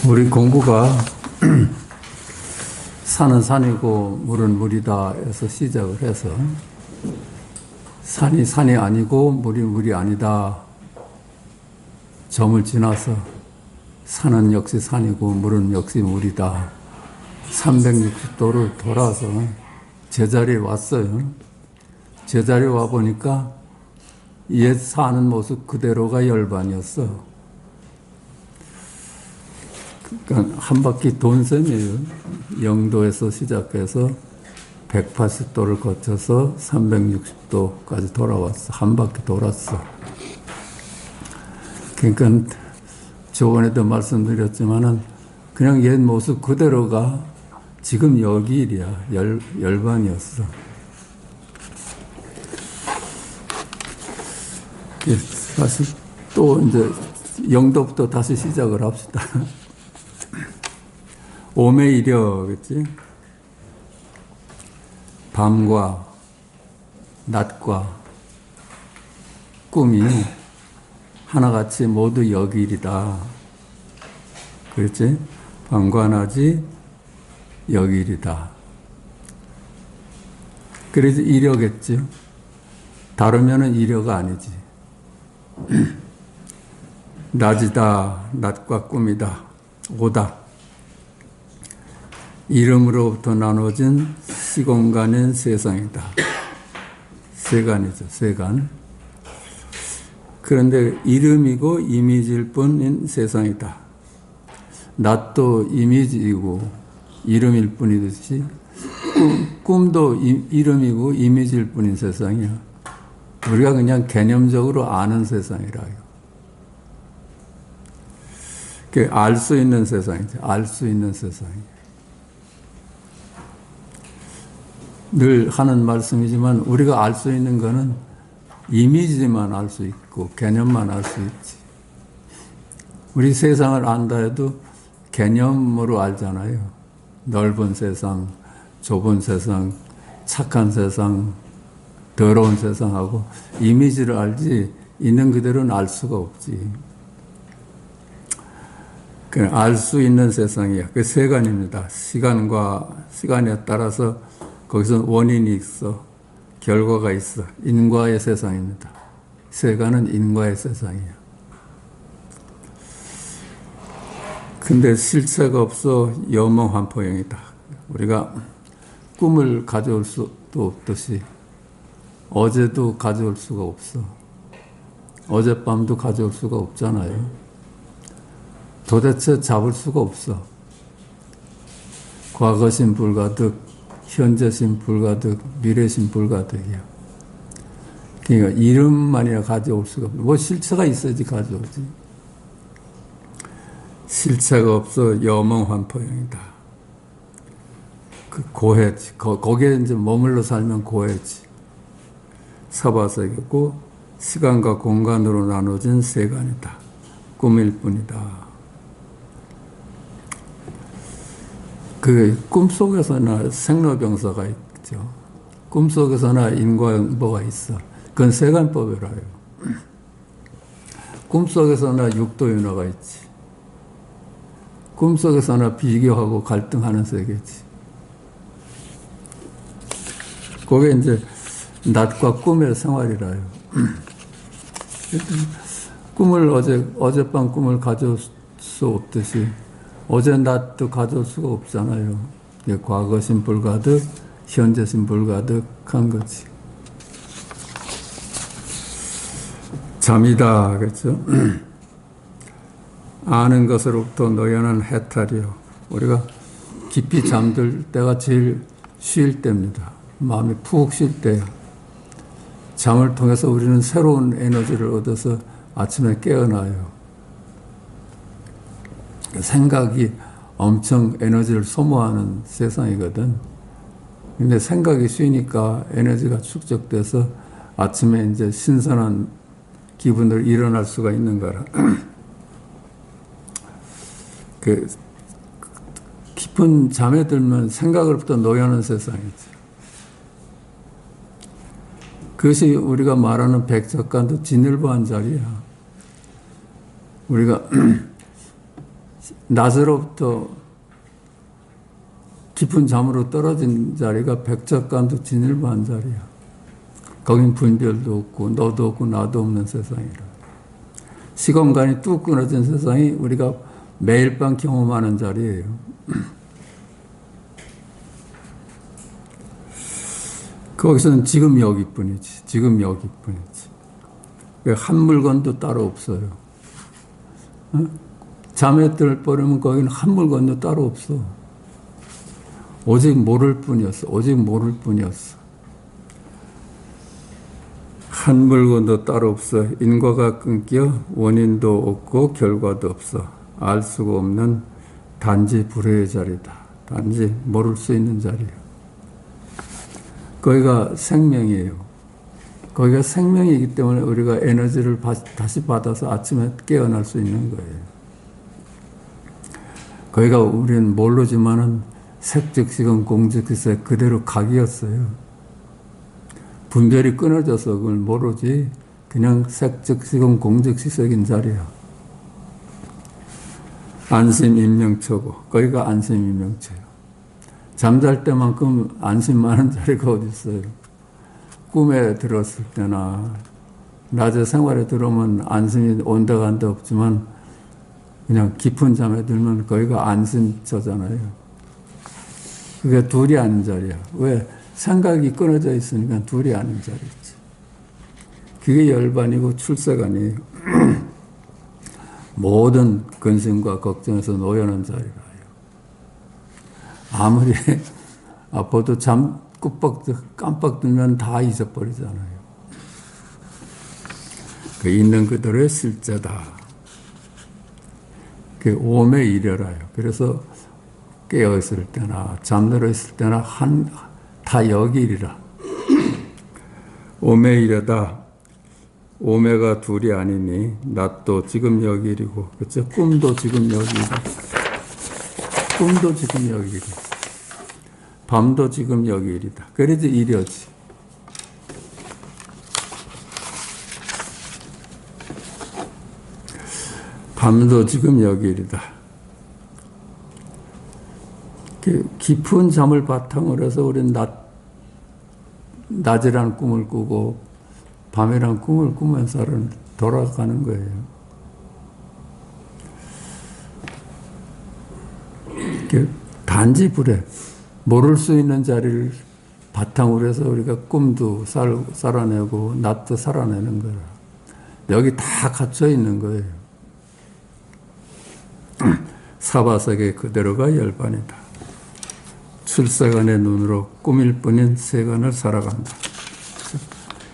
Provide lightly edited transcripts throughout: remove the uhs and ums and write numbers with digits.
우리 공부가 산은 산이고 물은 물이다 해서 시작을 해서 산이 산이 아니고 물이 물이 아니다 점을 지나서 산은 역시 산이고 물은 역시 물이다 360도를 돌아서 제자리에 왔어요. 제자리에 와보니까 옛 사는 모습 그대로가 열반이었어. 그러니까 한 바퀴 돈 셈이에요. 0도에서 시작해서 180도를 거쳐서 360도까지 돌아왔어. 한 바퀴 돌았어. 그러니까 저번에도 말씀드렸지만은 그냥 옛 모습 그대로가 지금 여기 일이야. 열반이었어. 다시 또 이제 0도부터 다시 시작을 합시다. 오매이려, 그치? 밤과 낮과 꿈이 하나같이 모두 여기일이다. 그렇지? 밤과 낮이 여기일이다. 그래서 이려겠지. 다르면은 이려가 아니지. 낮이다, 낮과 꿈이다, 오다. 이름으로부터 나눠진 시공간인 세상이다. 세간이죠, 세간. 그런데 이름이고 이미지일 뿐인 세상이다. 낮도 이미지이고 이름일 뿐이듯이 꿈도 이름이고 이미지일 뿐인 세상이야. 우리가 그냥 개념적으로 아는 세상이라요. 알 수 있는 세상이죠. 알 수 있는 세상이에요. 늘 하는 말씀이지만 우리가 알 수 있는 거는 이미지만 알 수 있고 개념만 알 수 있지. 우리 세상을 안다 해도 개념으로 알잖아요. 넓은 세상, 좁은 세상, 착한 세상, 더러운 세상하고 이미지를 알지 있는 그대로는 알 수가 없지. 알 수 있는 세상이야. 그 세간입니다. 시간에 따라서 거기서 원인이 있어. 결과가 있어. 인과의 세상입니다. 세간은 인과의 세상이야. 근데 실체가 없어 여몽환포형이다. 우리가 꿈을 가져올 수도 없듯이 어제도 가져올 수가 없어. 어젯밤도 가져올 수가 없잖아요. 도대체 잡을 수가 없어. 과거신 불가득, 현재신 불가득, 미래신 불가득이야. 그러니까 이름만이야 가져올 수가 없어. 뭐 실체가 있어야지 가져오지. 실체가 없어 여몽환포형이다. 그 고해지. 거기에 이제 머물러 살면 고해지. 서바색이고 시간과 공간으로 나눠진 세간이다. 꿈일 뿐이다. 그 꿈속에서나 생로병사가 있죠. 꿈속에서나 인과응보가 있어. 그건 세간법이라요. 꿈속에서나 육도윤화가 있지. 꿈속에서나 비교하고 갈등하는 세계지. 그게 이제 낮과 꿈의 생활이라요. 꿈을 어젯밤 꿈을 가져올 수 없듯이 어제 낮도 가져올 수가 없잖아요. 과거신 불가득, 현재신 불가득한 거지. 잠이다, 그렇죠? 아는 것으로부터 노연한 해탈이요. 우리가 깊이 잠들 때가 제일 쉴 때입니다. 마음이 푹 쉴 때야. 잠을 통해서 우리는 새로운 에너지를 얻어서 아침에 깨어나요. 생각이 엄청 에너지를 소모하는 세상이거든. 근데 생각이 쉬니까 에너지가 축적돼서 아침에 이제 신선한 기분으로 일어날 수가 있는 거라. 그 깊은 잠에 들면 생각으로부터 노여는 세상이지. 그것이 우리가 말하는 백작간도 진일보한 자리야. 우리가 낮으로부터 깊은 잠으로 떨어진 자리가 백척간도 진일보한 자리야. 거긴 분별도 없고 너도 없고 나도 없는 세상이라. 시공간이 뚝 끊어진 세상이 우리가 매일 밤 경험하는 자리예요. 거기서는 지금 여기뿐이지. 지금 여기뿐이지. 한 물건도 따로 없어요. 잠에 들버리면 거기는 한 물건도 따로 없어. 오직 모를 뿐이었어. 오직 모를 뿐이었어. 한 물건도 따로 없어. 인과가 끊겨 원인도 없고 결과도 없어. 알 수가 없는 단지 불회의 자리다. 단지 모를 수 있는 자리야. 거기가 생명이에요. 거기가 생명이기 때문에 우리가 에너지를 다시 받아서 아침에 깨어날 수 있는 거예요. 거기가 우리는 모르지만은 색즉시건 공즉시세 그대로 각이었어요. 분별이 끊어져서 그걸 모르지 그냥 색즉시건 공즉시색인 자리야. 안심인명처고 거기가 안심인명처예요. 잠잘 때만큼 안심 많은 자리가 어디 있어요. 꿈에 들었을 때나 낮에 생활에 들어오면 안심이 온다 간다 없지만 그냥 깊은 잠에 들면 거기가 안심처잖아요. 그게 둘이 아닌 자리야. 왜? 생각이 끊어져 있으니까 둘이 아닌 자리지. 그게 열반이고 출세관이에요. 모든 근심과 걱정에서 놓여는 자리라요. 아무리 아파도 잠 깜빡 들면 다 잊어버리잖아요. 그 있는 그대로의 실제다. 그 오매 이려라요. 그래서 깨어 있을 때나 잠들어 있을 때나 다 여기이리라. 오매 이려다. 오매가 둘이 아니니 낮도 지금 여기이리고, 그렇죠? 꿈도 지금 여기이다. 꿈도 지금 여기이리. 밤도 지금 여기이리다. 그래도 이려지. 밤도 지금 여기이리다. 깊은 잠을 바탕으로 해서 우리는 낮이라는 꿈을 꾸고 밤이라는 꿈을 꾸면서 돌아가는 거예요. 단지 불에 모를 수 있는 자리를 바탕으로 해서 우리가 꿈도 살아내고 낮도 살아내는 거라. 여기 다 갇혀 있는 거예요. 사바세계 그대로가 열반이다. 출세간의 눈으로 꿈일 뿐인 세간을 살아간다.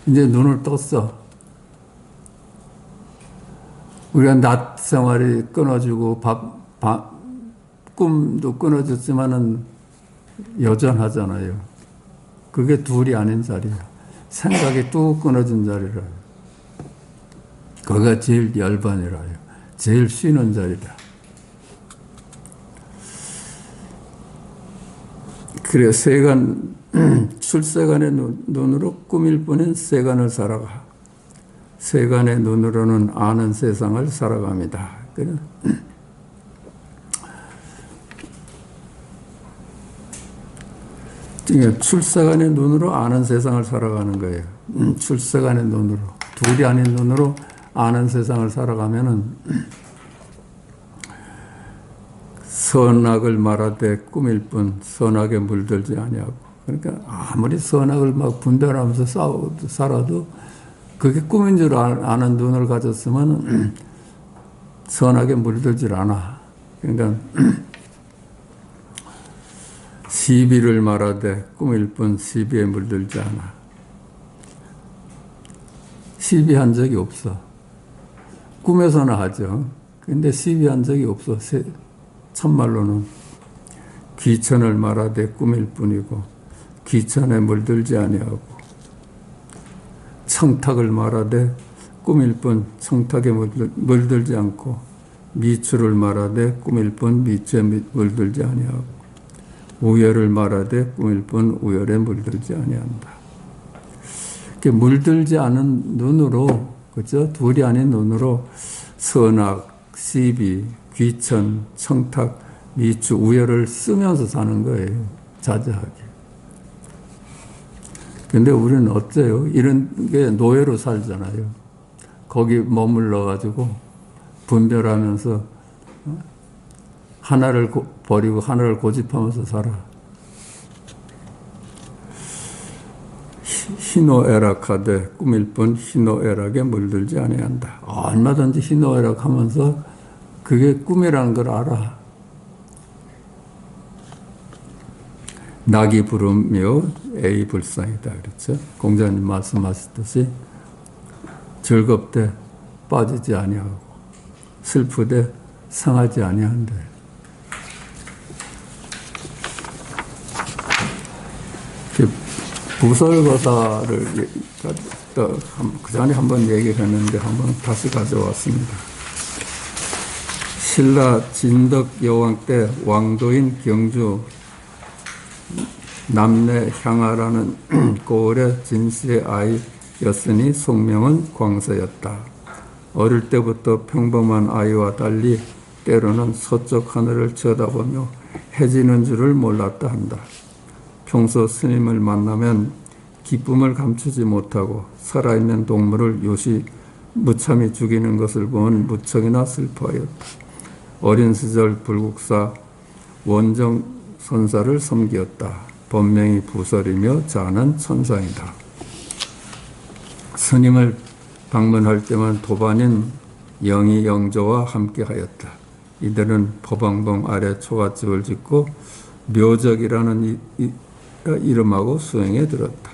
이제 눈을 떴어. 우리가 낮 생활이 끊어지고 꿈도 끊어졌지만은 여전하잖아요. 그게 둘이 아닌 자리야. 생각이 뚝 끊어진 자리라요. 거기가 제일 열반이라요. 제일 쉬는 자리다. 그래, 출세간의 눈으로 꿈일 뿐인 세간을 살아가. 세간의 눈으로는 아는 세상을 살아갑니다. 그래. 출세간의 눈으로 아는 세상을 살아가는 거예요. 출세간의 눈으로. 둘이 아닌 눈으로 아는 세상을 살아가면은 선악을 말하되 꿈일 뿐 선악에 물들지 아니하고. 그러니까 아무리 선악을 막 분별하면서 살아도 그게 꿈인 줄 아는 눈을 가졌으면 선악에 물들질 않아. 그러니까 시비를 말하되 꿈일 뿐 시비에 물들지 않아. 시비한 적이 없어. 꿈에서는 하죠. 근데 시비한 적이 없어. 참말로는 귀천을 말하되 꿈일 뿐이고 귀천에 물들지 아니하고, 청탁을 말하되 꿈일 뿐 청탁에 물들지 않고, 미추를 말하되 꿈일 뿐 미추에 물들지 아니하고, 우열을 말하되 꿈일 뿐 우열에 물들지 아니한다. 이렇게 물들지 않은 눈으로, 그렇죠? 둘이 아닌 눈으로 선악, 시비, 귀천, 청탁, 미추, 우열을 쓰면서 사는 거예요. 자제하게. 근데 우리는 어때요? 이런 게 노예로 살잖아요. 거기 머물러 가지고 분별하면서 하나를 버리고 하나를 고집하면서 살아. 희노애락하되 꿈일 뿐 희노애락에 물들지 아니한다. 얼마든지 희노애락하면서 그게 꿈이라는 걸 알아. 낙이 부르며 애이 불쌍이다 그랬죠. 공자님 말씀하셨듯이 즐겁되 빠지지 아니하고 슬프되 상하지 아니한다. 부설거사를 그 전에 한번 얘기를 했는데 한번 다시 가져왔습니다. 신라 진덕 여왕 때 왕도인 경주 남내 향하라는 고을의 진씨의 아이였으니 속명은 광서였다. 어릴 때부터 평범한 아이와 달리 때로는 서쪽 하늘을 쳐다보며 해지는 줄을 몰랐다 한다. 평소 스님을 만나면 기쁨을 감추지 못하고 살아있는 동물을 요시 무참히 죽이는 것을 보면 무척이나 슬퍼하였다. 어린 시절 불국사 원정 선사를 섬기었다. 본명이 부설이며 자는 천상이다. 스님을 방문할 때만 도반인 영희 영조와 함께하였다. 이들은 법왕봉 아래 초가집을 짓고 묘적이라는 이름하고 수행에 들었다.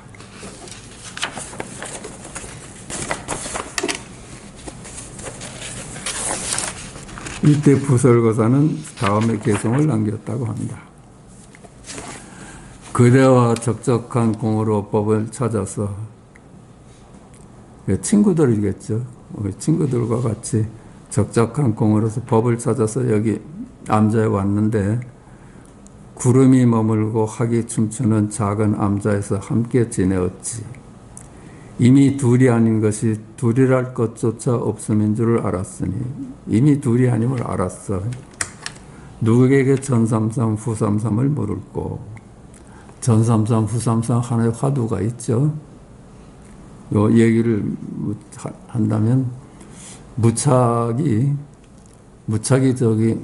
이때 부설거사는 다음의 개성을 남겼다고 한다. 그대와 적적한 공으로 법을 찾아서 친구들이겠죠. 친구들과 같이 적적한 공으로서 법을 찾아서 여기 암자에 왔는데 구름이 머물고 학이 춤추는 작은 암자에서 함께 지내었지. 이미 둘이 아닌 것이 둘이랄 것조차 없음인 줄을 알았으니 이미 둘이 아님을 알았어. 누구에게 전삼삼 후삼삼을 물을꼬. 전삼삼 후삼삼 하나의 화두가 있죠. 요 얘기를 한다면 무착이 저기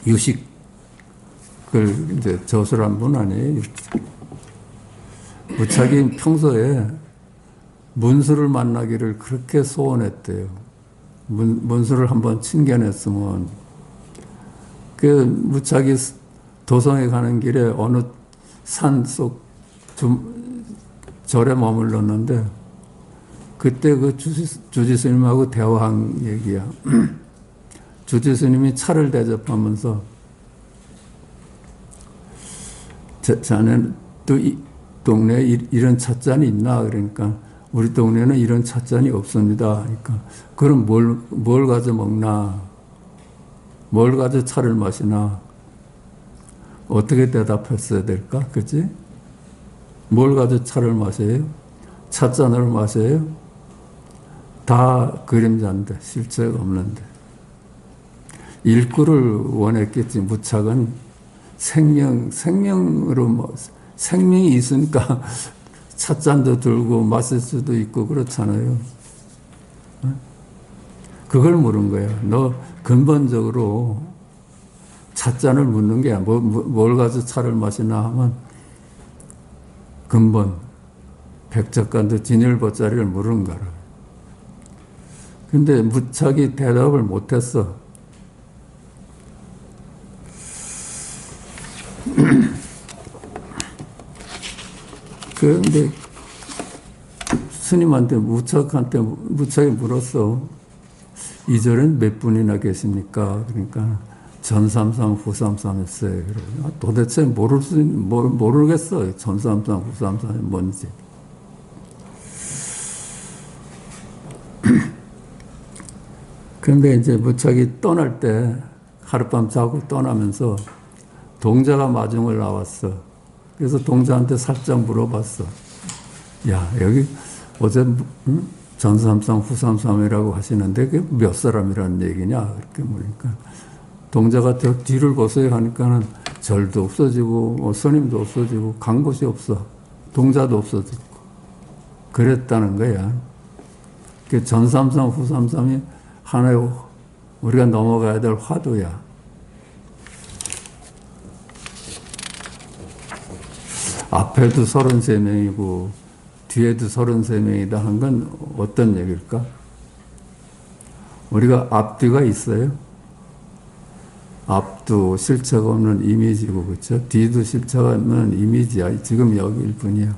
유식을 이제 저술한 분 아니에요. 무착이 평소에 문수를 만나기를 그렇게 소원했대요. 문수를 한번 친견했으면. 그 무착이 도성에 가는 길에 어느 산속 절에 머물렀는데 그때 그 주지 스님하고 대화한 얘기야. 주지 스님이 차를 대접하면서 자네는 또 이 동네에 이런 찻잔이 있나? 그러니까 우리 동네는 이런 찻잔이 없습니다. 그러니까 그럼 뭘 가져 먹나? 뭘 가져 차를 마시나? 어떻게 대답했어야 될까? 그치? 뭘 가져 차를 마셔요? 찻잔으로 마셔요? 다 그림자인데 실체가 없는데. 일구를 원했겠지. 무착은 생명으로 생명이 있으니까 찻잔도 들고 마실 수도 있고 그렇잖아요. 그걸 물은 거야. 너 근본적으로 찻잔을 묻는 게 뭘 가지고 차를 마시나 하면 근본 백작간도 진열보짜리를 물은 거라. 근데 무착이 대답을 못했어. 그런데 스님한테 무착이 물었어. 이 절엔 몇 분이나 계십니까? 그러니까 전삼삼 후삼삼 했어요. 도대체 모르겠어. 전삼삼 후삼삼이 뭔지. 그런데 이제 무착이 떠날 때 하룻밤 자고 떠나면서 동자가 마중을 나왔어. 그래서 동자한테 살짝 물어봤어. 야, 여기 어제 전삼삼 후삼삼이라고 하시는데 그게 몇 사람이라는 얘기냐 그렇게 물으니까 동자가 저 뒤를 보세요 하니까는 절도 없어지고 뭐 스님도 없어지고 간 곳이 없어. 동자도 없어지고 그랬다는 거야. 그 전삼삼 후삼삼이 하나의 우리가 넘어가야 될 화두야. 앞에도 33명이고 뒤에도 33명이다 한 건 어떤 얘기일까? 우리가 앞뒤가 있어요. 앞도 실체가 없는 이미지고 그렇죠? 뒤도 실체가 없는 이미지야. 지금 여기일 뿐이야.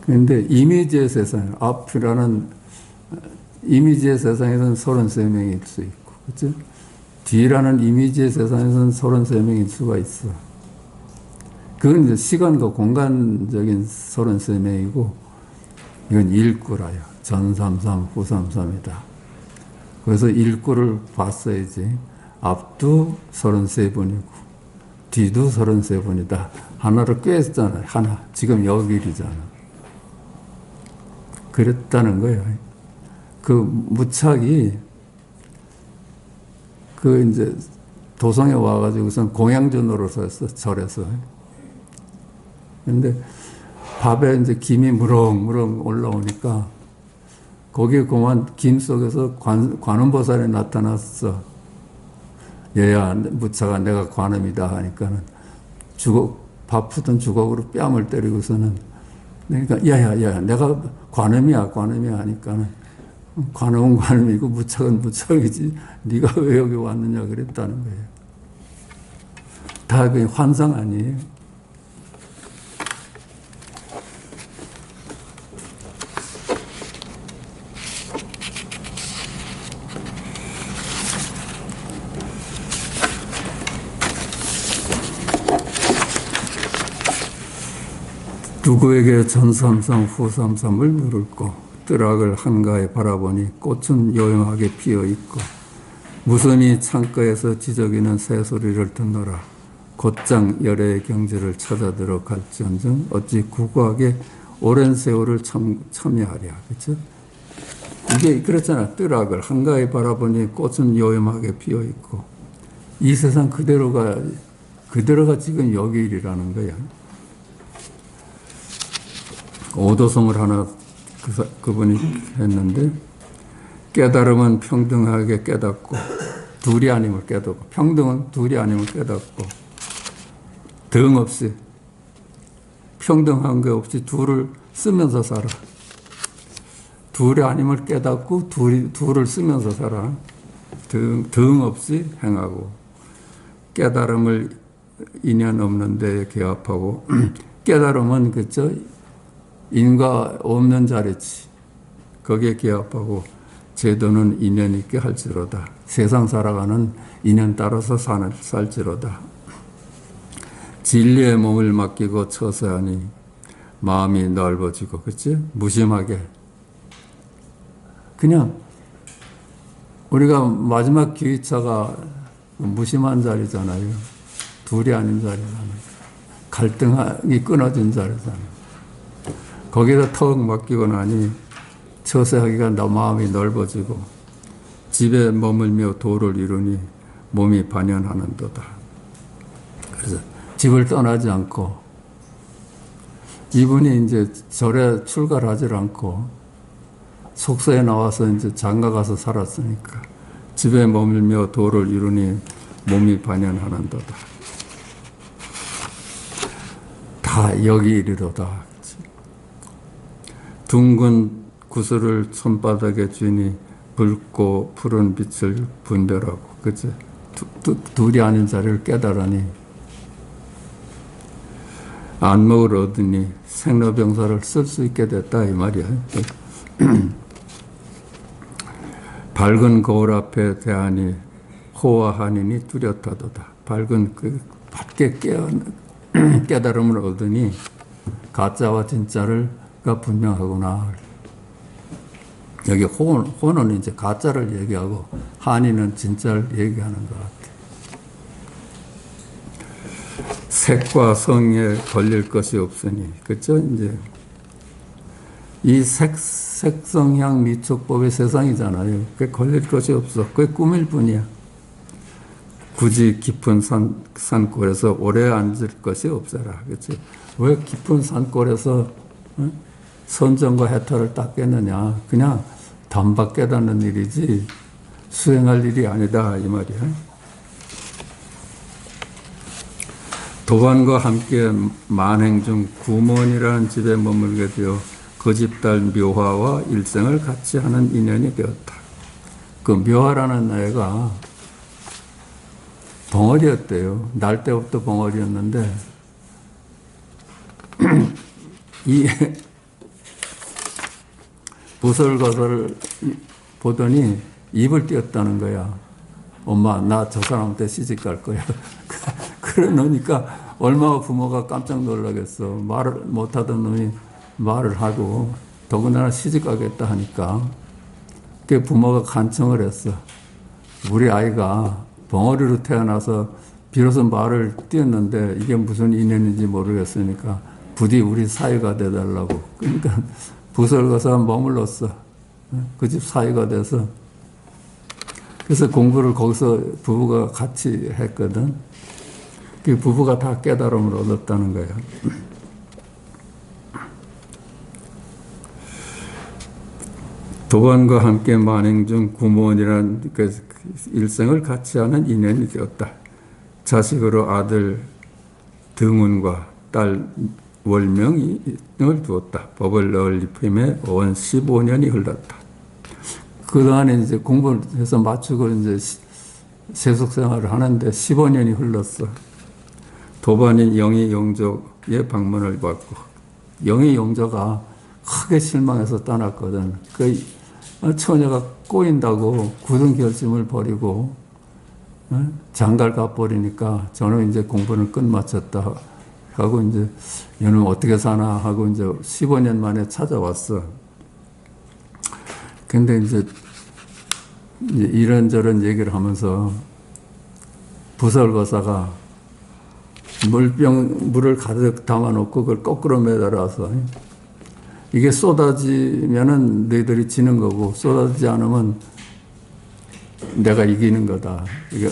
그런데 이미지의 세상, 앞이라는 이미지의 세상에서는 33명일 수 있고 그렇죠? 뒤라는 이미지의 세상에서는 33명일 수가 있어. 그건 이제 시간과 공간적인 33명이고, 이건 일구라요. 전삼삼, 후삼삼이다. 그래서 일구를 봤어야지. 앞도 33분이고, 뒤도 33분이다. 하나를 꿰었잖아요. 하나. 지금 여기 일이잖아. 그랬다는 거예요. 그 무착이, 이제 도성에 와가지고선 공양전으로 섰어, 절에서. 근데 밥에 이제 김이 무럭무럭 올라오니까 거기에 그만 김 속에서 관음보살이 나타났어. 얘야, 무차가 내가 관음이다 하니까는 밥 푸던 주걱으로 뺨을 때리고서는 그러니까 야야야 내가 관음이야 하니까는 관음은 관음이고 무착은 무착이지 네가 왜 여기 왔느냐 그랬다는 거예요. 다 그게 환상 아니에요. 누구에게 전삼삼 후삼삼을 물을꼬 뜨락을 한가에 바라보니 꽃은 요염하게 피어있고 무선이 창가에서 지저귀는 새소리를 듣노라. 곧장 열애의 경지를 찾아들어 갈지언정 어찌 구구하게 오랜 세월을 참여하랴. 그렇죠? 이게 그렇잖아. 뜨락을 한가에 바라보니 꽃은 요염하게 피어있고 이 세상 그대로가 지금 여기 일이라는 거야. 오도성을 하나 그분이 했는데 깨달음은 평등하게 깨닫고 둘이 아님을 깨닫고 평등은 둘이 아님을 깨닫고 등 없이 평등한 게 없이 둘을 쓰면서 살아. 둘이 아님을 깨닫고 둘을 쓰면서 살아. 등 없이 행하고 깨달음을 인연 없는 데에 개합하고 깨달음은 그죠? 인과 없는 자리지. 거기에 기합하고 제도는 인연 있게 할지로다. 세상 살아가는 인연 따라서 살지로다. 진리의 몸을 맡기고 처세하니 마음이 넓어지고 그치? 무심하게. 그냥 우리가 마지막 기회차가 무심한 자리잖아요. 둘이 아닌 자리잖아요. 갈등이 끊어진 자리잖아요. 거기다 턱 맡기고 나니 처세하기가 너 마음이 넓어지고 집에 머물며 도를 이루니 몸이 반연하는도다. 그래서 집을 떠나지 않고 이분이 이제 절에 출가를 하질 않고 속세에 나와서 이제 장가 가서 살았으니까 집에 머물며 도를 이루니 몸이 반연하는도다. 다 여기 이르도다. 둥근 구슬을 손바닥에 쥐니 붉고 푸른 빛을 분별하고, 그치? 둘이 아닌 자리를 깨달으니 안목을 얻으니 생로병사를 쓸 수 있게 됐다 이 말이야. 밝은 거울 앞에 대하니 호와 한이니 뚜렷하도다. 밝은 그 밝게 깨달음을 얻으니 가짜와 진짜가 분명하구나. 여기 호는 이제 가짜를 얘기하고 한이는 진짜를 얘기하는 것 같아. 색과 성에 걸릴 것이 없으니, 그렇죠? 이제 이 색성향 미촉법의 세상이잖아요. 그게 걸릴 것이 없어. 그게 꿈일 뿐이야. 굳이 깊은 산골에서 오래 앉을 것이 없어라. 그렇지? 왜 깊은 산골에서 선정과 해탈을 닦겠느냐. 그냥 단박 깨닫는 일이지 수행할 일이 아니다. 이 말이야. 도반과 함께 만행 중 구먼이라는 집에 머물게 되어 그 집 딸 묘화와 일생을 같이 하는 인연이 되었다. 그 묘화라는 애가 벙어리였대요. 날 때부터 벙어리였는데 이 부설거설을 보더니 입을 띄었다는 거야. 엄마, 나 저 사람한테 시집 갈 거야. 그러니까 얼마나 부모가 깜짝 놀라겠어. 말을 못하던 놈이 말을 하고 더군다나 시집 가겠다 하니까 그 부모가 간청을 했어. 우리 아이가 벙어리로 태어나서 비로소 말을 띄었는데 이게 무슨 인연인지 모르겠으니까 부디 우리 사위가 돼달라고. 그러니까 부설가서 머물렀어. 그 집 사위가 돼서. 그래서 공부를 거기서 부부가 같이 했거든. 그 부부가 다 깨달음을 얻었다는 거야. 도반과 함께 만행 중 구몬이라는 그 일생을 같이 하는 인연이 되었다. 자식으로 아들 등운과 딸 월명을 두었다. 법을 널리힘에 원 15년이 흘렀다. 그동안에 이제 공부를 해서 마치고 이제 세속 생활을 하는데 15년이 흘렀어. 도반인 영희 영조의 방문을 받고 영희 영조가 크게 실망해서 떠났거든. 그 처녀가 꼬인다고 굳은 결심을 버리고 장가를 가버리니까 저는 이제 공부는 끝마쳤다 하고 이제 얘는 어떻게 사나 하고 이제 15년 만에 찾아왔어. 근데 이제 이런저런 얘기를 하면서 부설거사가 물을 가득 담아놓고 그걸 거꾸로 매달아서 이게 쏟아지면은 너희들이 지는 거고 쏟아지지 않으면 내가 이기는 거다. 이게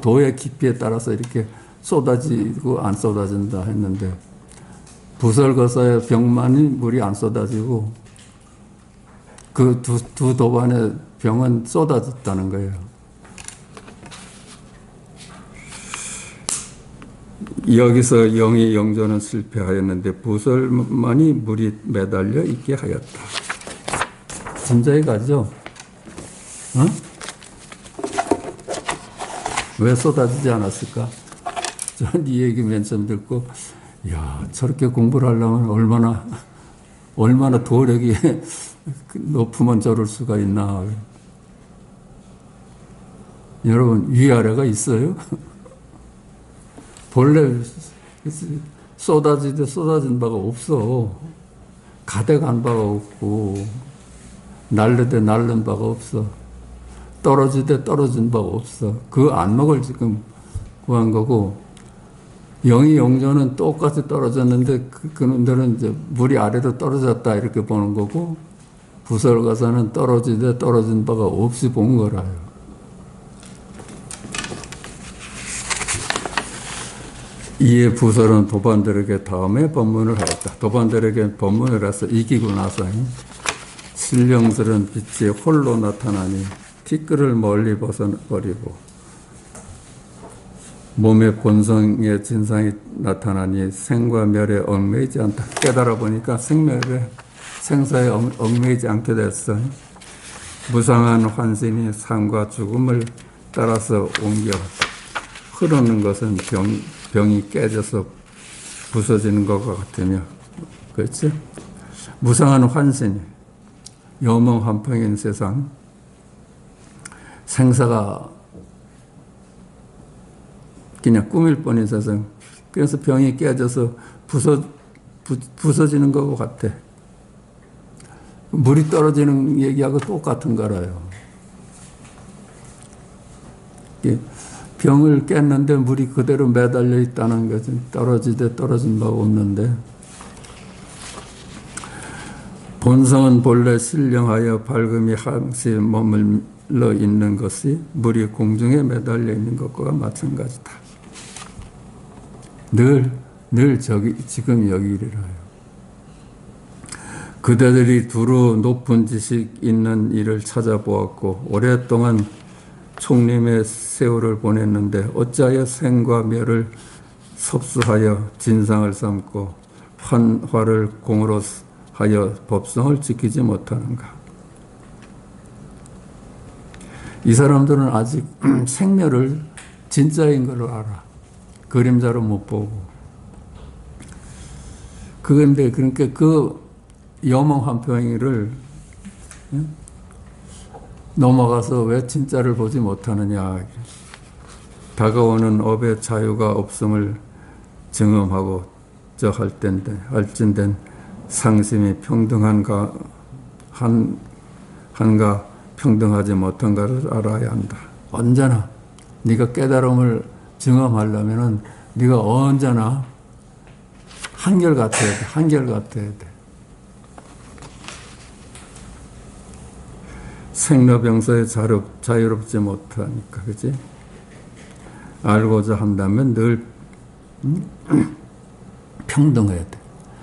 도의 깊이에 따라서 이렇게 쏟아지고 안 쏟아진다 했는데 부설거사의 병만이 물이 안 쏟아지고 그 두 도반의 병은 쏟아졌다는 거예요. 여기서 영희 영조는 실패하였는데 부설만이 물이 매달려 있게 하였다. 진짜에 가죠? 어? 왜 쏟아지지 않았을까? 저는 이 얘기 맨 처음 듣고, 야, 저렇게 공부를 하려면 얼마나 도력이 높으면 저럴 수가 있나. 여러분, 위아래가 있어요? 본래 쏟아지되 쏟아진 바가 없어. 가득한 바가 없고, 날르되 날른 바가 없어. 떨어지되 떨어진 바가 없어. 그 안목을 지금 구한 거고, 영희 영조는 똑같이 떨어졌는데, 그놈들은 이제 물이 아래로 떨어졌다 이렇게 보는 거고, 부설가서는 떨어지되 떨어진 바가 없이 본 거라요. 이에 부설은 도반들에게 다음에 법문을 하였다. 도반들에게 법문을 해서 이기고 나서 신령스런 빛이 홀로 나타나니 티끌을 멀리 벗어버리고 몸의 본성의 진상이 나타나니 생과 멸에 얽매이지 않다. 깨달아 보니까 생사에 얽매이지 않게 됐어. 무상한 환신이 삶과 죽음을 따라서 옮겨 흐르는 것은 병이 깨져서 부서지는 것과 같으며, 그렇지? 무상한 환신이 여몽한평인 세상, 생사가 그냥 꿈일 뿐인 세상. 그래서 병이 깨져서 부서지는 것과 같아. 물이 떨어지는 얘기하고 똑같은 거라요. 병을 깼는데 물이 그대로 매달려 있다는 거지. 떨어지되 떨어진 바가 없는데 본성은 본래 신령하여 밝음이 항시 머물러 있는 것이 물이 공중에 매달려 있는 것과 마찬가지다. 늘 지금 여기리라요. 그대들이 두루 높은 지식 있는 이를 찾아보았고 오랫동안 총림의 세월을 보냈는데 어찌하여 생과 멸을 섭수하여 진상을 삼고 환화를 공으로 하여 법성을 지키지 못하는가? 이 사람들은 아직 생멸을 진짜인 걸로 알아. 그림자로 못 보고. 그런데 그러니까 그 여몽환평이를 넘어가서 왜 진짜를 보지 못하느냐. 다가오는 업의 자유가 없음을 증험하고 할진된 상심이 평등한가 평등하지 못한가를 알아야 한다. 언제나 네가 깨달음을 증험하려면은 네가 언제나 한결같아야 돼. 한결같아야 돼. 생로병사에 자유롭지 못하니까, 그지? 알고자 한다면 늘 평등해야 돼.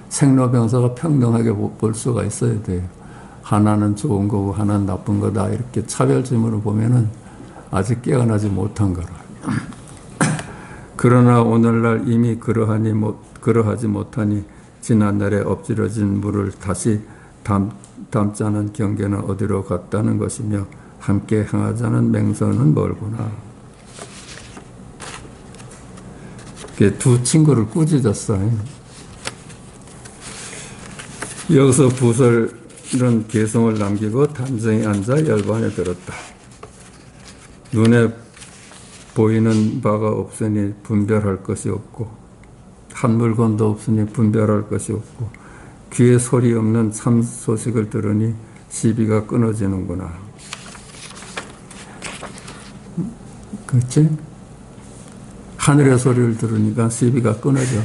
생로병사가 평등하게 볼 수가 있어야 돼요. 하나는 좋은 거고 하나는 나쁜 거다 이렇게 차별점으로 보면은 아직 깨어나지 못한 거라. 그러나 오늘날 이미 그러하지 못하니 지난날에 엎질러진 물을 다시 담자는 경계는 어디로 갔다는 것이며 함께 행하자는 맹선은 멀구나. 두 친구를 꾸짖었어요. 여기서 부설은 개성을 남기고 단정히 앉아 열반에 들었다. 눈에 보이는 바가 없으니 분별할 것이 없고 한 물건도 없으니 분별할 것이 없고 귀에 소리 없는 참 소식을 들으니 시비가 끊어지는구나. 그렇지? 하늘의 소리를 들으니까 시비가 끊어져.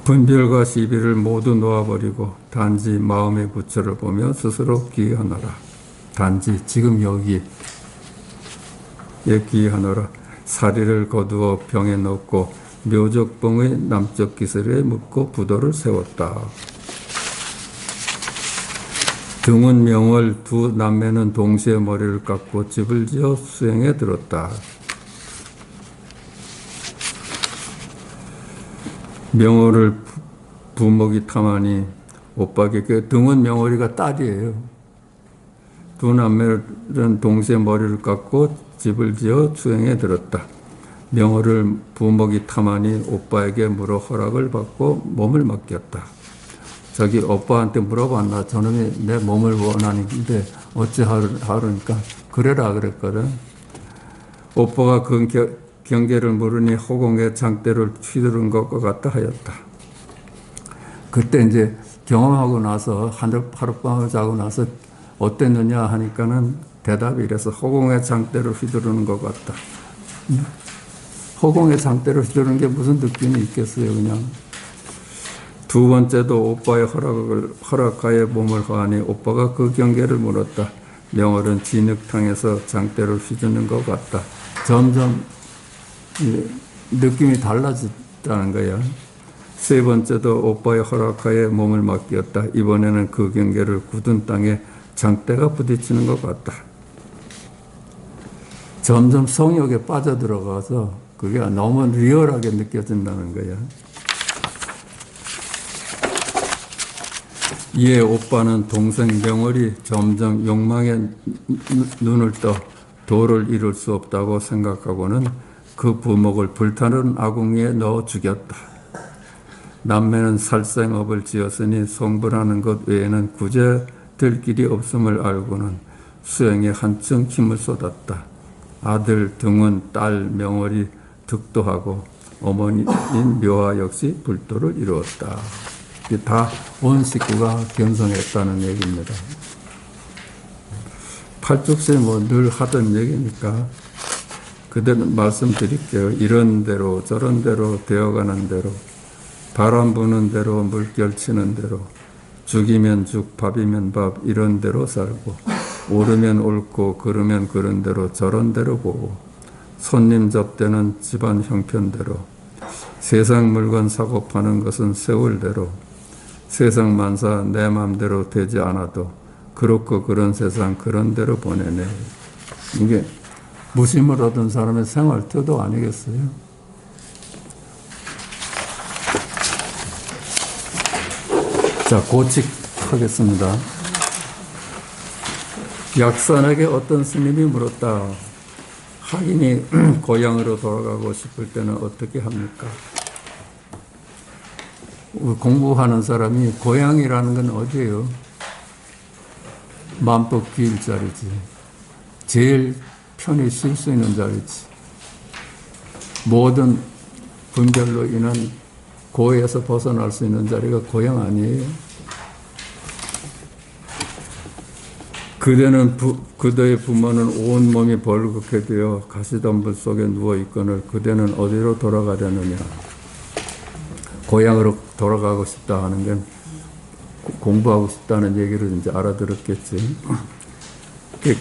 분별과 시비를 모두 놓아버리고 단지 마음의 부처를 보며 스스로 귀의하노라. 단지 지금 여기에 귀의하노라. 사리를 거두어 병에 넣고 묘적봉의 남쪽 기슬에 묶고 부도를 세웠다. 등은 명월, 두 남매는 동시에 머리를 깎고 집을 지어 수행에 들었다. 명월을 부목이 탐하니 오빠에게 그 등은 명월이가 딸이에요. 두 남매는 동시에 머리를 깎고 집을 지어 수행에 들었다. 명월을 부목이 탐하니 오빠에게 물어 허락을 받고 몸을 맡겼다. 자기 오빠한테 물어봤나? 저놈이 내 몸을 원하는데 어찌 하루니까 그래라 그랬거든. 오빠가 그 경계를 물으니 허공에 장대를 휘두른 것과 같다 하였다. 그때 이제 경험하고 나서 하룻밤을 자고 나서 어땠느냐 하니까는 대답이 이래서 허공에 장대를 휘두르는 것 같다. 허공에 장대를 휘두르는 게 무슨 느낌이 있겠어요, 그냥. 두 번째도 오빠의 허락하에 몸을 허하니 오빠가 그 경계를 물었다. 명월은 진흙탕에서 장대를 휘두르는 것 같다. 점점 느낌이 달라졌다는 거야. 세 번째도 오빠의 허락하에 몸을 맡겼다. 이번에는 그 경계를 굳은 땅에 장대가 부딪히는 것 같다. 점점 성욕에 빠져들어가서 그게 너무 리얼하게 느껴진다는 거야. 이에 오빠는 동생 명월이 점점 욕망에 눈을 떠 도를 이룰 수 없다고 생각하고는 그 부목을 불타는 아궁이에 넣어 죽였다. 남매는 살생업을 지었으니 성불하는 것 외에는 구제될 길이 없음을 알고는 수행에 한층 힘을 쏟았다. 아들 등은 딸 명월이 득도하고 어머니인 묘화 역시 불도를 이루었다. 다 온 식구가 견성했다는 얘기입니다. 팔뚝새 늘 하던 얘기니까 그대로 말씀드릴게요. 이런 대로 저런 대로 되어가는 대로 바람 부는 대로 물결 치는 대로 죽이면 죽 밥이면 밥 이런 대로 살고 옳으면 옳고 그르면 그런 대로 저런 대로 보고 손님 접대는 집안 형편대로 세상 물건 사고 파는 것은 세월대로 세상 만사 내 맘대로 되지 않아도 그렇고 그런 세상 그런 대로 보내네. 이게 무심을 얻은 사람의 생활태도 아니겠어요? 자, 고칙하겠습니다. 약산에게 어떤 스님이 물었다. 학인이 고향으로 돌아가고 싶을 때는 어떻게 합니까? 공부하는 사람이 고향이라는 건 어디예요? 만법기일 자리지. 제일 편히 쉴 수 있는 자리지. 모든 분별로 인한 고에서 벗어날 수 있는 자리가 고향 아니에요? 그대의 부모는 온몸이 벌겋게 되어 가시덤불 속에 누워있거늘 그대는 어디로 돌아가려느냐. 고향으로 돌아가고 싶다 하는 건 공부하고 싶다는 얘기를 이제 알아들었겠지.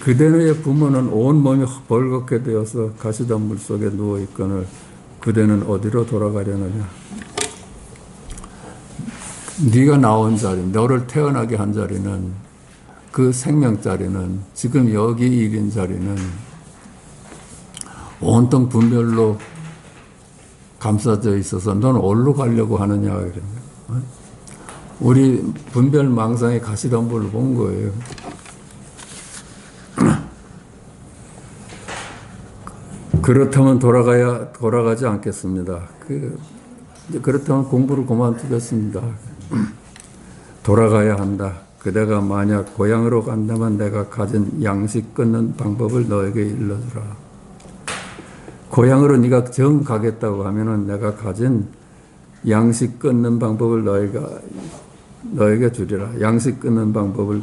그대의 부모는 온몸이 벌겋게 되어서 가시덤불 속에 누워있거늘 그대는 어디로 돌아가려느냐. 네가 나온 자리, 너를 태어나게 한 자리는 그 생명 자리는 지금 여기 일인 자리는 온통 분별로 감싸져 있어서 넌 어디로 가려고 하느냐 그랬네. 우리 분별 망상의 가시덤불을 본 거예요. 그렇다면 돌아가지 않겠습니다. 그렇다면 공부를 그만두겠습니다. 돌아가야 한다. 그대가 만약 고향으로 간다면 내가 가진 양식 끊는 방법을 너에게 일러주라. 고향으로 네가 정 가겠다고 하면은 내가 가진 양식 끊는 방법을 너에게 주리라. 양식 끊는 방법을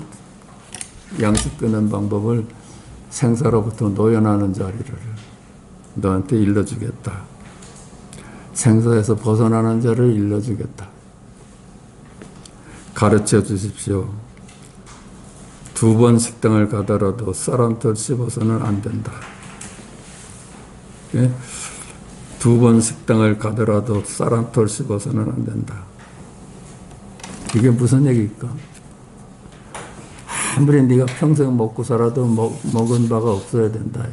생사로부터 노연하는 자리를 너한테 일러주겠다. 생사에서 벗어나는 자를 일러주겠다. 가르쳐 주십시오. 2번 식당을 가더라도 쌀한톨 씹어서는 안 된다. 예? 2번 식당을 가더라도 쌀한톨 씹어서는 안 된다. 이게 무슨 얘기일까? 아무리 네가 평생 먹고 살아도 먹은 바가 없어야 된다. 이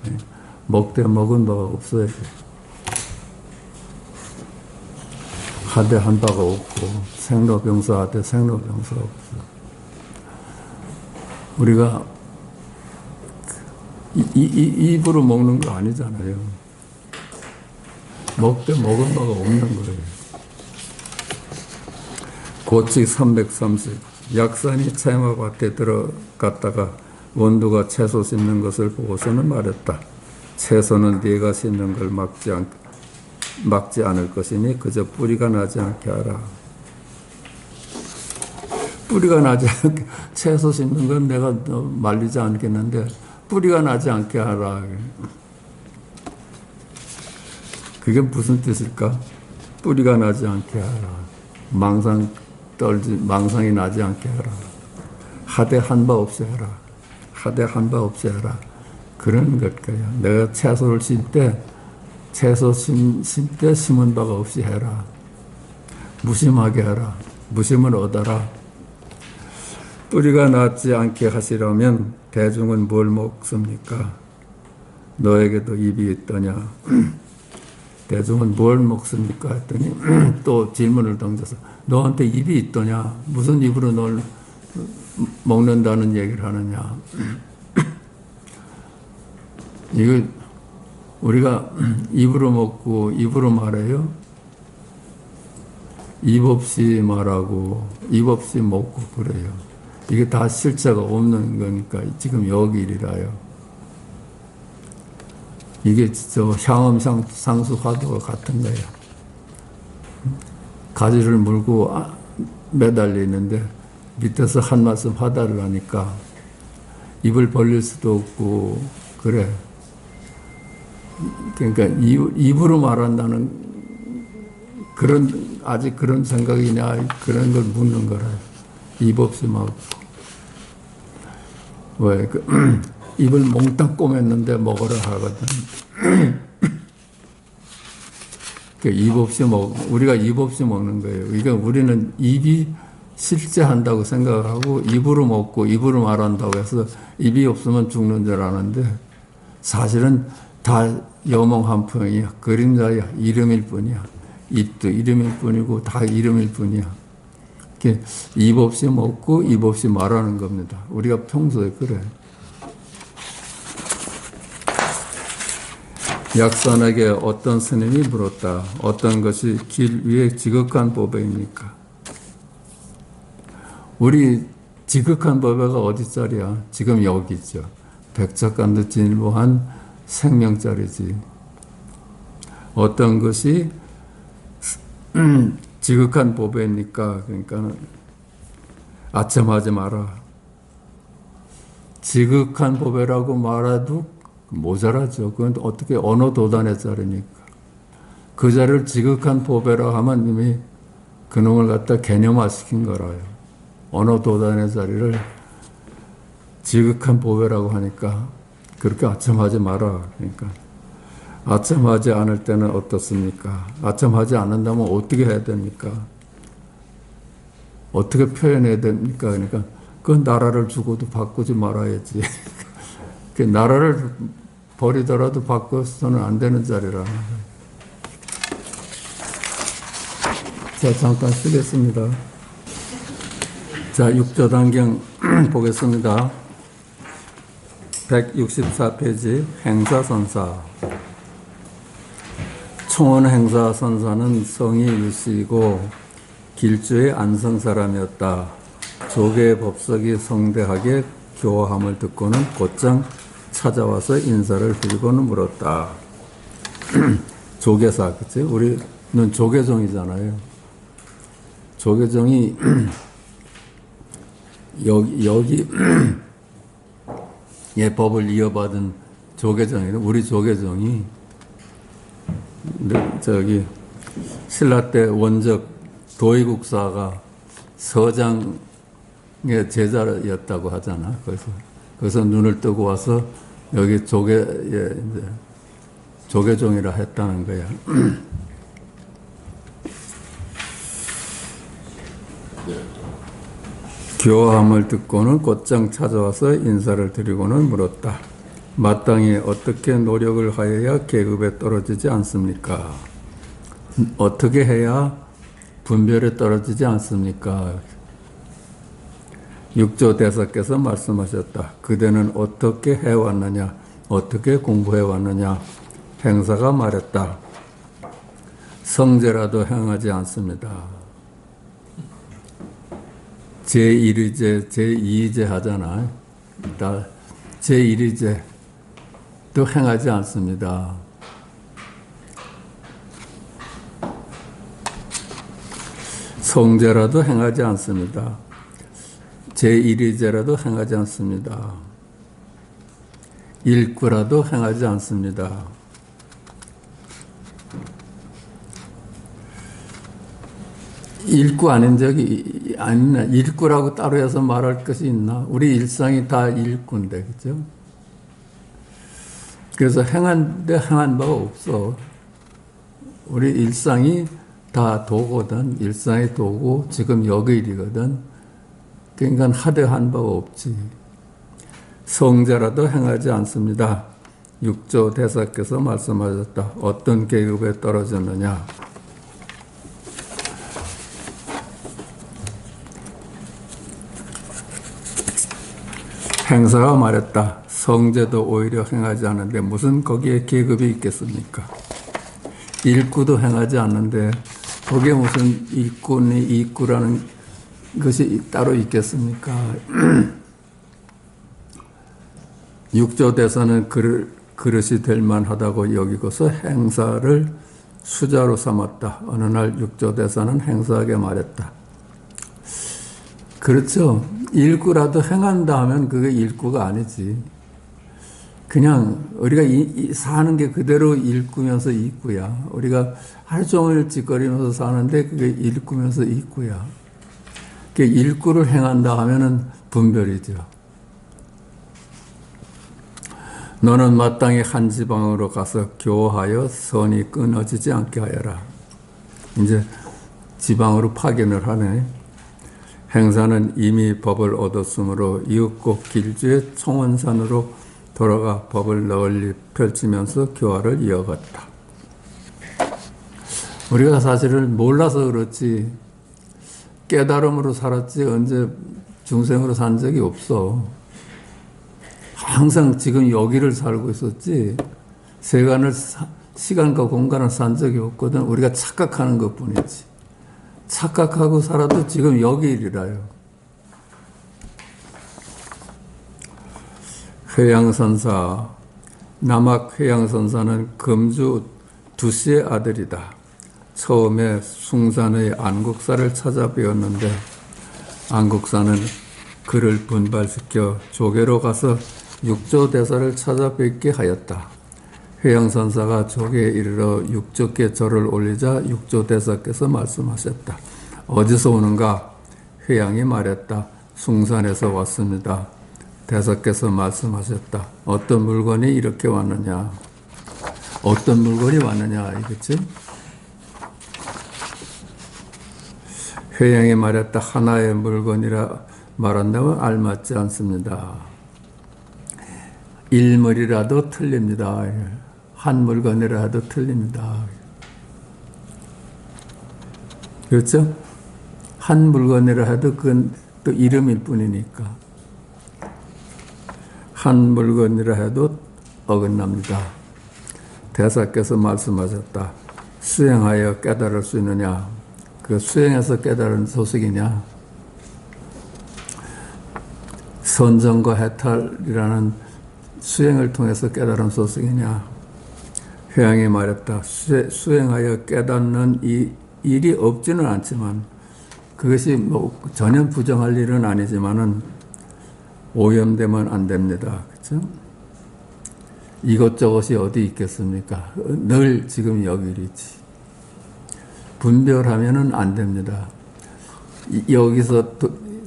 말이야. 먹되 먹은 바가 없어야 돼. 하되 한 바가 없고 생로병사 하되 생로병사 없어. 우리가 입으로 먹는 거 아니잖아요. 먹되 먹은 바가 없는 거예요. 고칙 330. 약산이 채마밭에 들어갔다가 원두가 채소 씹는 것을 보고서는 말했다. 채소는 네가 씹는 걸 막지 않을 것이니 그저 뿌리가 나지 않게 하라. 뿌리가 나지 않게, 채소 씹는 건 내가 말리지 않겠는데 뿌리가 나지 않게 하라. 그게 무슨 뜻일까? 뿌리가 나지 않게 하라. 망상이 나지 않게 하라. 하되 한 바 없이 하라. 하되 한 바 없이 하라. 그런 것 거야. 내가 채소를 채소 심때 심은 바가 없이 해라. 무심하게 하라. 무심을 얻어라. 뿌리가 낫지 않게 하시려면 대중은 뭘 먹습니까? 너에게도 입이 있더냐? 대중은 뭘 먹습니까? 했더니 또 질문을 던져서 너한테 입이 있더냐? 무슨 입으로 널 먹는다는 얘기를 하느냐? 이거 우리가 입으로 먹고 입으로 말해요. 입 없이 말하고 입 없이 먹고 그래요. 이게 다 실체가 없는 거니까 지금 여기 일이라요. 이게 저 향음 상수 화두와 같은 거예요. 가지를 물고 매달리는데 밑에서 한 말씀 화다를 하니까 입을 벌릴 수도 없고 그래. 그러니까 입으로 말한다는 아직 그런 생각이냐, 그런 걸 묻는 거라. 입 없이 막. 왜, 입을 몽땅 꼬맸는데 먹으라 하거든. 입 없이 우리가 입 없이 먹는 거예요. 그러니까 우리는 입이 실제한다고 생각하고 입으로 먹고 입으로 말한다고 해서 입이 없으면 죽는 줄 아는데 사실은 다 여몽한풍이야. 그림자야. 이름일 뿐이야. 입도 이름일 뿐이고 다 이름일 뿐이야. 이렇게 입 없이 먹고 입 없이 말하는 겁니다. 우리가 평소에 그래. 약산에게 어떤 스님이 물었다. 어떤 것이 길 위에 지극한 보배입니까? 우리 지극한 보배가 어디짜리야? 지금 여기죠. 백작간도 진일보한 생명짜리지. 어떤 것이 지극한 보배입니까? 그러니까 아첨하지 마라. 지극한 보배라고 말해도 모자라죠. 그건 어떻게 어느 도단의 자리입니까? 그 자리를 지극한 보배라고 하면 이미 그놈을 갖다 개념화시킨 거라요. 어느 도단의 자리를 지극한 보배라고 하니까 그렇게 아첨하지 마라. 그러니까 아첨하지 않을 때는 어떻습니까? 아첨하지 않는다면 어떻게 해야 됩니까? 어떻게 표현해야 됩니까? 그러니까 그 나라를 주고도 바꾸지 말아야지. 그 나라를 버리더라도 바꿔서는 안 되는 자리라. 자, 잠깐 쓰겠습니다. 자, 육조단경 보겠습니다. 164페이지 행사선사. 총원행사선사는 성이 유씨이고 길주의 안성 사람이었다. 조계의 법석이 성대하게 교화함을 듣고는 곧장 찾아와서 인사를 드리고는 물었다. 조계사, 그치? 우리는 조계종이잖아요. 조계종이 여기 예, 법을 이어받은 조계종이래. 우리 조계종이 저기 신라 때 원적 도의국사가 서장의 제자였다고 하잖아. 그래서 눈을 뜨고 와서 여기 조계종이라 했다는 거야. 교화함을 듣고는 곧장 찾아와서 인사를 드리고는 물었다. 마땅히 어떻게 노력을 하여야 계급에 떨어지지 않습니까? 어떻게 해야 분별에 떨어지지 않습니까? 육조 대사께서 말씀하셨다. 그대는 어떻게 해왔느냐? 어떻게 공부해왔느냐? 행사가 말했다. 성제라도 행하지 않습니다. 제1위제, 제2위제 하잖아. 제1위제 또 행하지 않습니다. 성제라도 행하지 않습니다. 제1위제라도 행하지 않습니다. 일구라도 행하지 않습니다. 일구 아닌 적이 아니나 일구라고 따로 해서 말할 것이 있나? 우리 일상이 다 일구인데, 그죠? 그래서 행한 바가 없어. 우리 일상이 다 도거든. 일상의 도고 지금 여기 일이거든. 그러니까 하대한 바가 없지. 성제라도 행하지 않습니다. 육조 대사께서 말씀하셨다. 어떤 계급에 떨어졌느냐? 행사가 말했다. 성제도 오히려 행하지 않는데 무슨 거기에 계급이 있겠습니까? 일구도 행하지 않는데 거기에 무슨 일구니 이구라는 것이 따로 있겠습니까? 육조대사는 그릇이 될 만하다고 여기고서 행사를 수자로 삼았다. 어느 날 육조대사는 행사에게 말했다. 그렇죠. 일구라도 행한다 하면 그게 일구가 아니지. 그냥 우리가 사는 게 그대로 일구면서 있구야. 우리가 하루 종일 짓거리면서 사는데 그게 일구면서 있구야. 그게 일구를 행한다 하면은 분별이죠. 너는 마땅히 한 지방으로 가서 교화하여 선이 끊어지지 않게 하여라. 이제 지방으로 파견을 하네. 행사는 이미 법을 얻었으므로 이윽고 길주의 청원산으로 돌아가 법을 널리 펼치면서 교화를 이어갔다. 우리가 사실은 몰라서 그렇지 깨달음으로 살았지 언제 중생으로 산 적이 없어. 항상 지금 여기를 살고 있었지 세간을 시간과 공간을 산 적이 없거든. 우리가 착각하는 것뿐이지. 착각하고 살아도 지금 여기 일이라요. 회양선사, 남학 회양선사는 금주 두씨의 아들이다. 처음에 숭산의 안국사를 찾아 배웠는데 안국사는 그를 분발시켜 조계로 가서 육조대사를 찾아 뵙게 하였다. 회양선사가 조계에 이르러 육조께 절을 올리자 육조대사께서 말씀하셨다. 어디서 오는가? 회양이 말했다. 숭산에서 왔습니다. 대사께서 말씀하셨다. 어떤 물건이 이렇게 왔느냐? 어떤 물건이 왔느냐 이겠지? 회양이 말했다. 하나의 물건이라 말한다면 알맞지 않습니다. 일물이라도 틀립니다. 한 물건이라도 틀립니다. 그렇죠? 한 물건이라 해도 그건 또 이름일 뿐이니까. 한 물건이라 해도 어긋납니다. 대사께서 말씀하셨다. 수행하여 깨달을 수 있느냐? 그 수행해서 깨달은 소식이냐? 선정과 해탈이라는 수행을 통해서 깨달은 소식이냐? 회양이 말했다. 수행하여 깨닫는 이 일이 없지는 않지만 그것이 뭐 전혀 부정할 일은 아니지만은 오염되면 안 됩니다. 그렇죠? 이것저것이 어디 있겠습니까? 늘 지금 여기이지. 분별하면은 안 됩니다. 여기서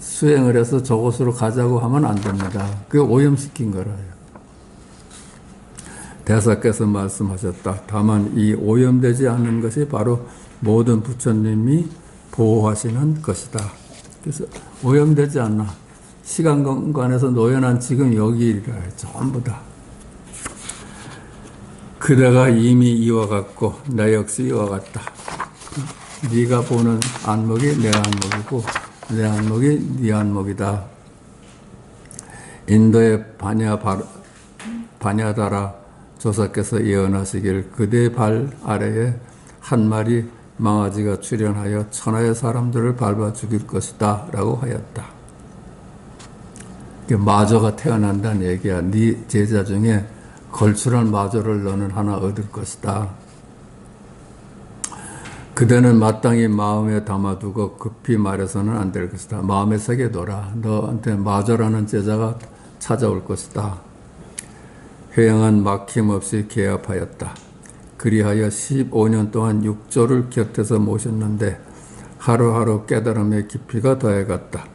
수행을 해서 저곳으로 가자고 하면 안 됩니다. 그게 오염시킨 거라요. 대사께서 말씀하셨다. 다만 이 오염되지 않는 것이 바로 모든 부처님이 보호하시는 것이다. 그래서 오염되지 않나. 시간 공간에서 노연한 지금 여기라 전부 다. 그대가 이미 이와 같고 나 역시 이와 같다. 네가 보는 안목이 내 안목이고 내 안목이 네 안목이다. 인도의 바냐다라 조사께서 예언하시길 그대의 발 아래에 한 마리 망아지가 출현하여 천하의 사람들을 밟아 죽일 것이다 라고 하였다. 마저가 태어난다는 얘기야. 네 제자 중에 걸출한 마저를 너는 하나 얻을 것이다. 그대는 마땅히 마음에 담아두고 급히 말해서는 안 될 것이다. 마음에 새겨둬라. 너한테 마저라는 제자가 찾아올 것이다. 회양은 막힘없이 개합하였다. 그리하여 15년 동안 육조를 곁에서 모셨는데 하루하루 깨달음의 깊이가 더해갔다.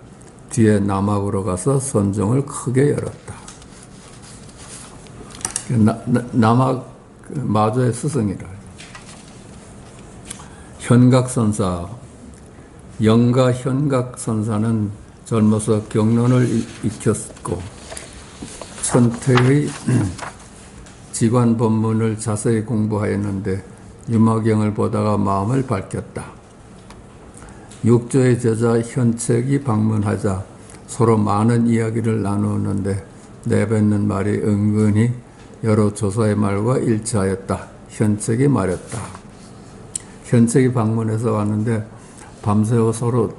뒤에 남학으로 가서 선종을 크게 열었다. 남학 마저의 스승이라. 현각선사, 영가 현각선사는 젊어서 경론을 익혔고 천태의 지관 법문을 자세히 공부하였는데 유마경을 보다가 마음을 밝혔다. 육조의 제자 현책이 방문하자 서로 많은 이야기를 나누었는데 내뱉는 말이 은근히 여러 조사의 말과 일치하였다. 현책이 말했다. 현책이 방문해서 왔는데 밤새워 서로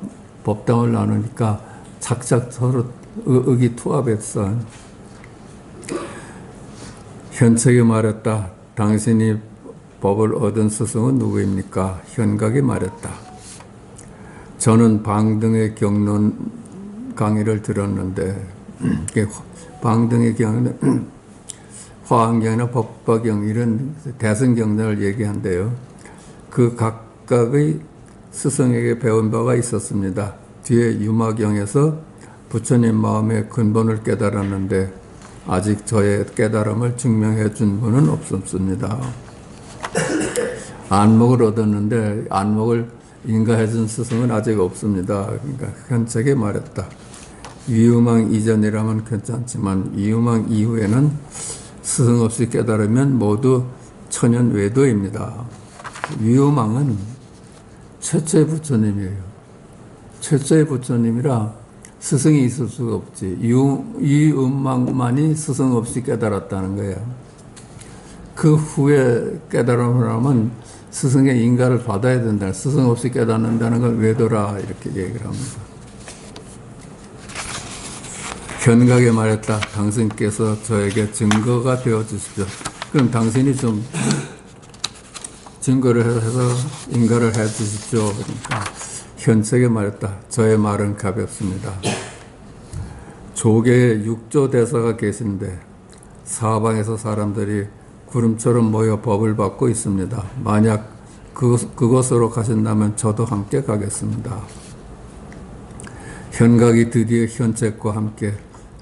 법당을 나누니까 착착 서로 의기투합했어. 현책이 말했다. 당신이 법을 얻은 스승은 누구입니까? 현각이 말했다. 저는 방등의 경론 강의를 들었는데 방등의 경론 화엄경이나 법화경 이런 대승경전을 얘기한대요. 그 각각의 스승에게 배운 바가 있었습니다. 뒤에 유마경에서 부처님 마음의 근본을 깨달았는데 아직 저의 깨달음을 증명해 준 분은 없었습니다. 안목을 얻었는데 안목을 인가해 준 스승은 아직 없습니다. 그러니까 현책에 말했다. 위음왕 이전이라면 괜찮지만 위음왕 이후에는 스승 없이 깨달으면 모두 천연 외도입니다. 위음왕은 최초의 부처님이에요. 최초의 부처님이라 스승이 있을 수가 없지. 위음왕만이 스승 없이 깨달았다는 거예요. 그 후에 깨달음을 하면 스승의 인가를 받아야 된다. 스승 없이 깨닫는다는 걸 외도라 이렇게 얘기를 합니다. 견각에 말했다. 당신께서 저에게 증거가 되어 주십시오. 그럼 당신이 좀 증거를 해서 인가를 해 주십시오. 그러니까 현책에 말했다. 저의 말은 가볍습니다. 조계에 6조 대사가 계신데 사방에서 사람들이 구름처럼 모여 법을 받고 있습니다. 만약 그곳으로 가신다면 저도 함께 가겠습니다. 현각이 드디어 현책과 함께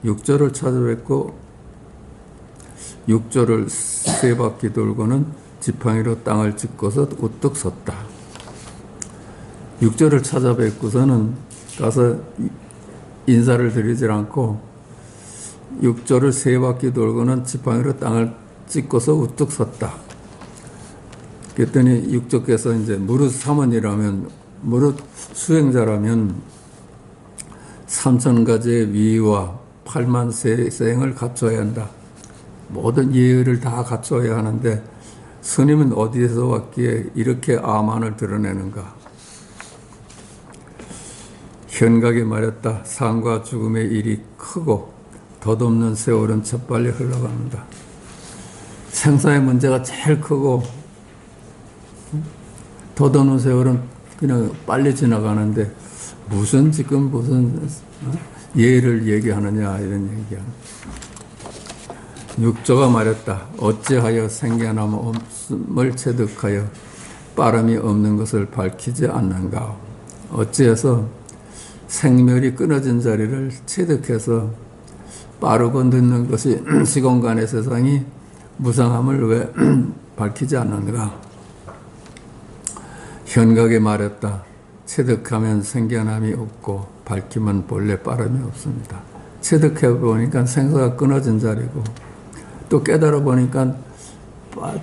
6조를 찾아뵙고 6조를 세 바퀴 돌고는 지팡이로 땅을 짚고서 우뚝 섰다. 6조를 찾아뵙고서는 가서 인사를 드리질 않고 6조를 세 바퀴 돌고는 지팡이로 땅을 찍고서 우뚝 섰다. 그랬더니 6조께서 이제 무릇 사원이라면, 무릇 수행자라면 3,000가지의 위와 8만 세생을 갖춰야 한다. 모든 예의를 다 갖춰야 하는데 스님은 어디에서 왔기에 이렇게 아만을 드러내는가. 현각이 말했다. 삶과 죽음의 일이 크고 덧없는 세월은 재빨리 흘러갑니다. 생사의 문제가 제일 크고 덧없는 세월은 그냥 빨리 지나가는데 무슨 지금 무슨 예를 얘기하느냐 이런 얘기야. 육조가 말했다. 어찌하여 생겨남 없음을 체득하여 빠름이 없는 것을 밝히지 않는가. 어찌해서 생멸이 끊어진 자리를 체득해서 빠르고 늦는 것이 시공간의 세상이 무상함을 왜 밝히지 않는가. 현각에 말했다. 체득하면 생겨남이 없고 밝히면 본래 빠름이 없습니다. 체득해 보니까 생사가 끊어진 자리고 또 깨달아 보니까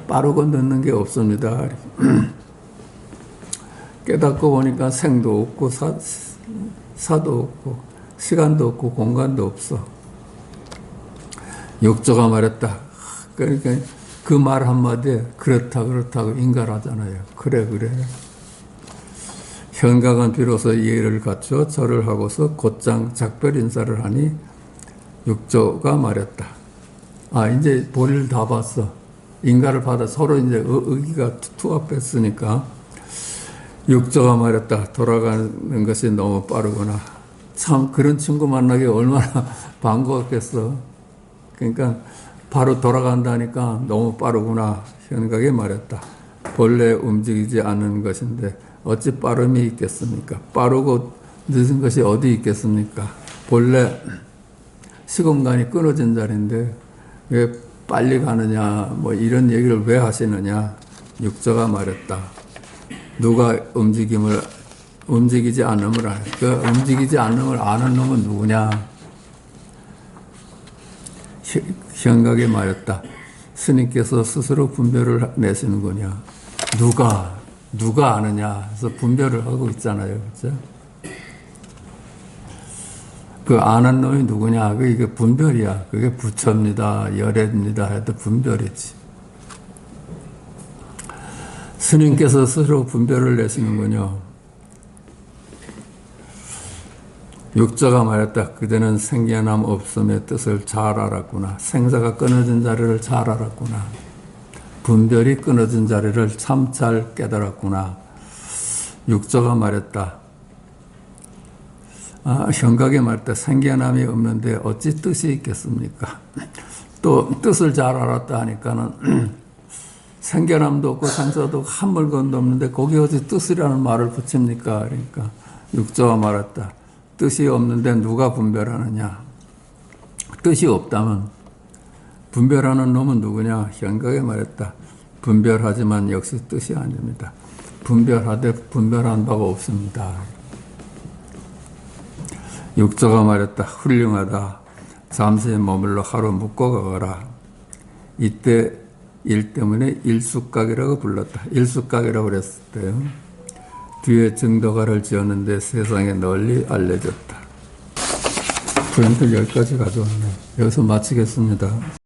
빠르고 늦는 게 없습니다. 깨닫고 보니까 생도 없고 사도 없고 시간도 없고 공간도 없어. 육조가 말했다. 그러니까 그 말 한마디에 그렇다고 인가하잖아요. 그래. 현각은 비로소 예의를 갖추어 절을 하고서 곧장 작별 인사를 하니 육조가 말했다. 이제 볼일 다 봤어. 인가를 받아 서로 이제 의기가 투합했으니까 육조가 말했다. 돌아가는 것이 너무 빠르구나. 참 그런 친구 만나기 얼마나 반가웠겠어. 그러니까 바로 돌아간다니까 너무 빠르구나. 현각이 말했다. 본래 움직이지 않는 것인데 어찌 빠름이 있겠습니까? 빠르고 늦은 것이 어디 있겠습니까? 본래 시공간이 끊어진 자리인데 왜 빨리 가느냐 뭐 이런 얘기를 왜 하시느냐. 육조가 말했다. 누가 움직이지 않음을 아는, 그 움직이지 않음을 아는 놈은 누구냐. 현각이 말했다. 스님께서 스스로 분별을 내시는구냐. 누가 아느냐 해서 분별을 하고 있잖아요. 그렇죠? 그 아는 놈이 누구냐. 그게 분별이야. 그게 부처입니다. 열애입니다. 해도 분별이지. 스님께서 스스로 분별을 내시는군요. 육조가 말했다. 그대는 생겨남 없음의 뜻을 잘 알았구나. 생사가 끊어진 자리를 잘 알았구나. 분별이 끊어진 자리를 참 잘 깨달았구나. 육조가 말했다. 현각이 말했다. 생겨남이 없는데 어찌 뜻이 있겠습니까? 또 뜻을 잘 알았다 하니까는 생겨남도 없고 상사도 한 물건도 없는데 거기 어디 뜻이라는 말을 붙입니까? 그러니까 육조가 말했다. 뜻이 없는데 누가 분별하느냐? 뜻이 없다면 분별하는 놈은 누구냐? 현각에 말했다. 분별하지만 역시 뜻이 아닙니다. 분별하되 분별한 바가 없습니다. 육조가 말했다. 훌륭하다. 잠시 머물러 하루 묵고 가거라. 이때 일 때문에 일숙각이라고 불렀다. 일숙각이라고 그랬을 때요. 뒤에 증도가를 지었는데 세상에 널리 알려졌다. 포인트를 여기까지 가져왔네. 여기서 마치겠습니다.